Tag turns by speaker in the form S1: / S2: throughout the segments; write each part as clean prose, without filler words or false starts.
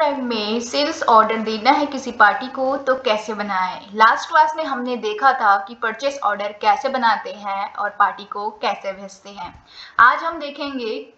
S1: Drive में sales order देना है किसी पार्टी को तो कैसे बनाएं। लास्ट क्लास में हमने देखा था कि परचेस ऑर्डर कैसे बनाते हैं और पार्टी को कैसे भेजते हैं। आज हम देखेंगे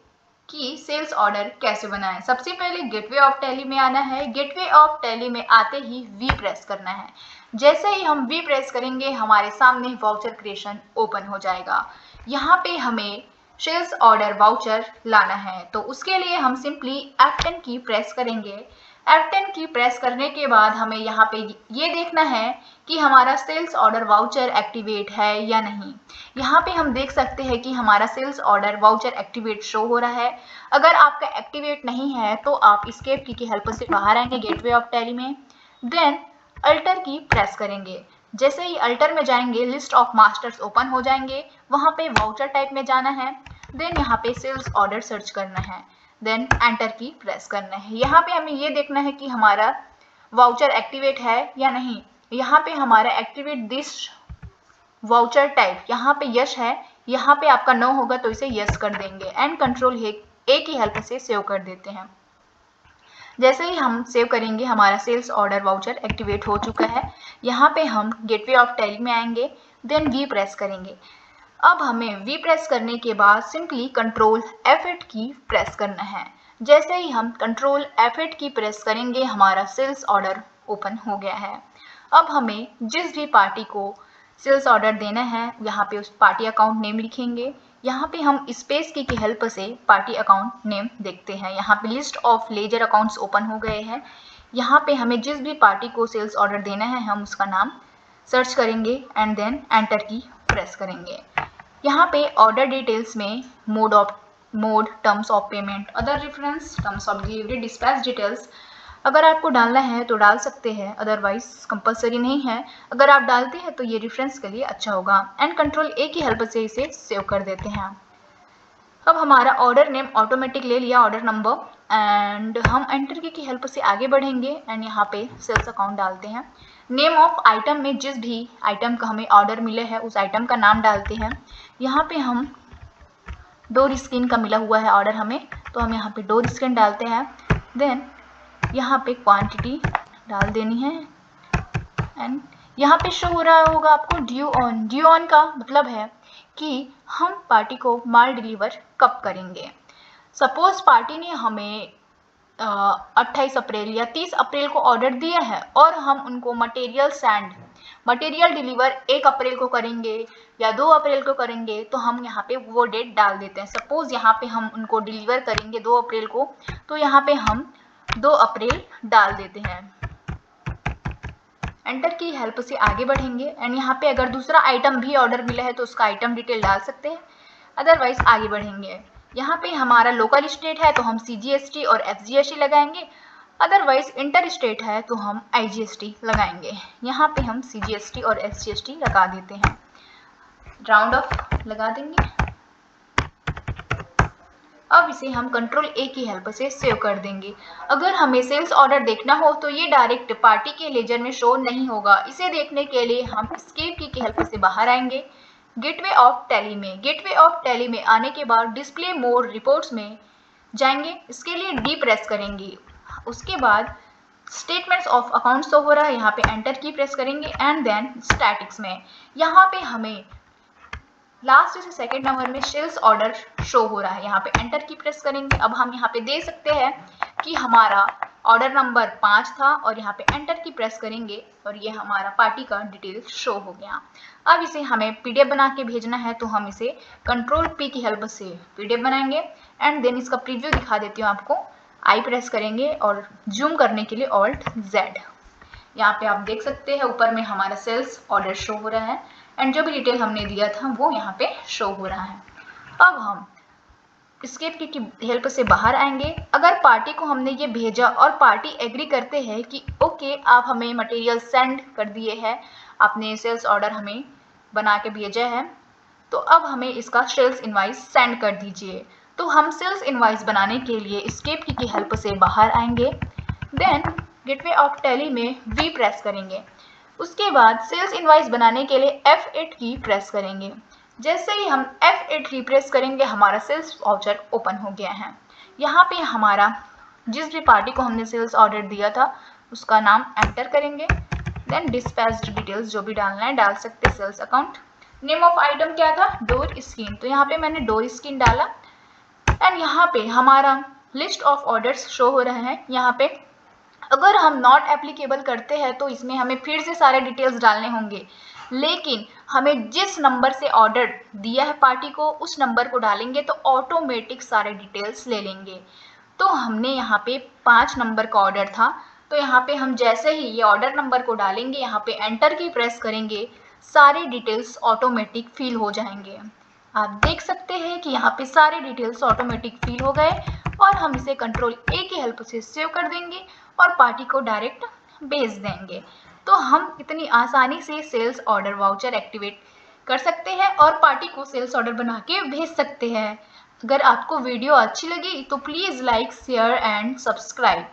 S1: कि सेल्स ऑर्डर कैसे बनाएं। सबसे पहले गेटवे ऑफ टैली में आना है। गेटवे ऑफ टैली में आते ही वी प्रेस करना है। जैसे ही हम वी प्रेस करेंगे हमारे सामने वाउचर क्रिएशन ओपन हो जाएगा। यहाँ पे हमें सेल्स ऑर्डर वाउचर लाना है, तो उसके लिए हम सिंपली F10 की प्रेस करेंगे। F10 की प्रेस करने के बाद हमें यहाँ पे ये देखना है कि हमारा सेल्स ऑर्डर वाउचर एक्टिवेट है या नहीं। यहाँ पे हम देख सकते हैं कि हमारा sales order voucher activate show हो रहा है। अगर आपका एक्टिवेट नहीं है तो आप एस्केप की हेल्प से बाहर आएंगे गेटवे ऑफ टैली में। देन अल्टर की प्रेस करेंगे। जैसे ही अल्टर में जाएंगे लिस्ट ऑफ मास्टर्स ओपन हो जाएंगे। वहाँ पे वाउचर टाइप में जाना है। देन यहाँ पे सेल्स ऑर्डर सर्च करना है। देन एंटर की प्रेस करना है। यहाँ पे हमें ये देखना है कि हमारा वाउचर एक्टिवेट है या नहीं। यहाँ पे हमारा एक्टिवेट दिस वाउचर टाइप यहाँ पे यस है। यहाँ पे आपका नो होगा तो इसे यस कर देंगे एंड कंट्रोल ए की हेल्प से सेव कर देते हैं। जैसे ही हम सेव करेंगे हमारा सेल्स ऑर्डर वाउचर एक्टिवेट हो चुका है। यहाँ पे हम गेटवे ऑफ टैली में आएंगे। देन वी प्रेस करेंगे। अब हमें वी प्रेस करने के बाद सिंपली कंट्रोल F8 की प्रेस करना है। जैसे ही हम कंट्रोल F8 की प्रेस करेंगे हमारा सेल्स ऑर्डर ओपन हो गया है। अब हमें जिस भी पार्टी को सेल्स ऑर्डर देना है यहाँ पे उस पार्टी अकाउंट नेम लिखेंगे। यहाँ पे हम स्पेस की हेल्प से पार्टी अकाउंट नेम देखते हैं। यहाँ पे list of ledger accounts open हो गए हैं। यहाँ पे हमें जिस भी पार्टी को सेल्स ऑर्डर देना है हम उसका नाम सर्च करेंगे एंड देन एंटर की प्रेस करेंगे। यहाँ पे ऑर्डर डिटेल्स में mode, terms of payment, other reference, terms of delivery, dispatch details अगर आपको डालना है तो डाल सकते हैं, अदरवाइज कंपलसरी नहीं है। अगर आप डालते हैं तो ये रेफरेंस के लिए अच्छा होगा एंड कंट्रोल ए की हेल्प से इसे सेव कर देते हैं। अब हमारा ऑर्डर नेम ऑटोमेटिक ले लिया, ऑर्डर नंबर, एंड हम एंटर की हेल्प से आगे बढ़ेंगे एंड यहाँ पे सेल्स अकाउंट डालते हैं। नेम ऑफ आइटम में जिस भी आइटम का हमें ऑर्डर मिले है उस आइटम का नाम डालते हैं। यहाँ पे हम डोर स्क्रीन का मिला हुआ है ऑर्डर हमें, तो हम यहाँ पे डोर स्क्रीन डालते हैं। देन यहाँ पे क्वांटिटी डाल देनी है एंड यहाँ पे शो हो रहा होगा आपको ड्यू ऑन। ड्यू ऑन का मतलब है कि हम पार्टी को माल डिलीवर कब करेंगे। सपोज पार्टी ने हमें 28 अप्रैल या 30 अप्रैल को ऑर्डर दिया है और हम उनको मटेरियल डिलीवर 1 अप्रैल को करेंगे या 2 अप्रैल को करेंगे, तो हम यहाँ पे वो डेट डाल देते हैं। सपोज यहाँ पे हम उनको डिलीवर करेंगे 2 अप्रैल को, तो यहाँ पे हम 2 अप्रैल डाल देते हैं। एंटर की हेल्प से आगे बढ़ेंगे एंड यहाँ पे अगर दूसरा आइटम भी ऑर्डर मिला है तो उसका आइटम डिटेल डाल सकते हैं, अदरवाइज आगे बढ़ेंगे। यहाँ पे हमारा लोकल स्टेट है तो हम CGST और FGST लगाएंगे, अदरवाइज इंटर स्टेट है तो हम IGST लगाएंगे। यहाँ पे हम CGST और FGST लगा देते हैं, राउंड ऑफ लगा देंगे। अब इसे हम कंट्रोल ए की हेल्प से सेव कर देंगे। अगर हमें सेल्स ऑर्डर देखना हो तो ये डायरेक्ट पार्टी के लेजर में शो नहीं होगा। इसे देखने के लिए हम एस्केप की हेल्प से बाहर आएंगे गेटवे ऑफ टैली में। गेटवे ऑफ टैली में आने के बाद डिस्प्ले मोड रिपोर्ट्स में जाएंगे, इसके लिए डी प्रेस करेंगे। उसके बाद स्टेटमेंट्स ऑफ अकाउंट शो हो रहा है, यहाँ पे एंटर की प्रेस करेंगे एंड देन स्टैटिक्स में यहाँ पे हमें लास्ट से सेकेंड नंबर में सेल्स ऑर्डर शो हो रहा है, यहाँ पे एंटर की प्रेस करेंगे। अब हम यहाँ पे देख सकते हैं कि हमारा ऑर्डर नंबर 5 था और यहाँ पे एंटर की प्रेस करेंगे और ये हमारा पार्टी का डिटेल शो हो गया। अब इसे हमें PDF बना के भेजना है तो हम इसे कंट्रोल P की हेल्प से PDF बनाएंगे एंड देन इसका प्रीव्यू दिखा देती हूँ आपको। आई प्रेस करेंगे और जूम करने के लिए Alt Z। यहाँ पे आप देख सकते हैं ऊपर में हमारा सेल्स ऑर्डर शो हो रहा है एंड जो भी डिटेल हमने दिया था वो यहाँ पे शो हो रहा है। अब हम एस्केप की हेल्प से बाहर आएंगे। अगर पार्टी को हमने ये भेजा और पार्टी एग्री करते हैं कि ओके आप हमें मटेरियल सेंड कर दिए हैं, आपने सेल्स ऑर्डर हमें बना के भेजा है, तो अब हमें इसका सेल्स इनवाइस सेंड कर दीजिए। तो हम सेल्स इनवाइस बनाने के लिए एस्केप की हेल्प से बाहर आएंगे। देन गेटवे ऑफ टैली में वी प्रेस करेंगे। उसके बाद सेल्स इनवाइस बनाने के लिए F8 की प्रेस करेंगे। जैसे ही हम F8 की प्रेस करेंगे हमारा सेल्स वाउचर ओपन हो गया है। यहाँ पे हमारा जिस भी पार्टी को हमने सेल्स ऑर्डर दिया था उसका नाम एंटर करेंगे। देन डिस्पैच्ड डिटेल्स जो भी डालना है डाल सकते हैं, sales account. Name of item क्या था, डोर स्क्रीन, तो यहाँ पे मैंने डोर स्क्रीन डाला। एंड यहाँ पे हमारा लिस्ट ऑफ ऑर्डर्स शो हो रहे हैं। यहाँ पे अगर हम नॉट एप्लीकेबल करते हैं तो इसमें हमें फिर से सारे डिटेल्स डालने होंगे, लेकिन हमें जिस नंबर से ऑर्डर दिया है पार्टी को उस नंबर को डालेंगे तो ऑटोमेटिक सारे डिटेल्स ले लेंगे। तो हमने यहाँ पे 5 नंबर का ऑर्डर था, तो यहाँ पे हम जैसे ही ये ऑर्डर नंबर को डालेंगे, यहाँ पे एंटर की प्रेस करेंगे, सारे डिटेल्स ऑटोमेटिक फिल हो जाएंगे। आप देख सकते हैं कि यहाँ पे सारे डिटेल्स ऑटोमेटिक फिल हो गए और हम इसे कंट्रोल ए की हेल्प से सेव कर देंगे और पार्टी को डायरेक्ट भेज देंगे। तो हम इतनी आसानी से सेल्स ऑर्डर वाउचर एक्टिवेट कर सकते हैं और पार्टी को सेल्स ऑर्डर बना के भेज सकते हैं। अगर आपको वीडियो अच्छी लगी तो please like, share and subscribe.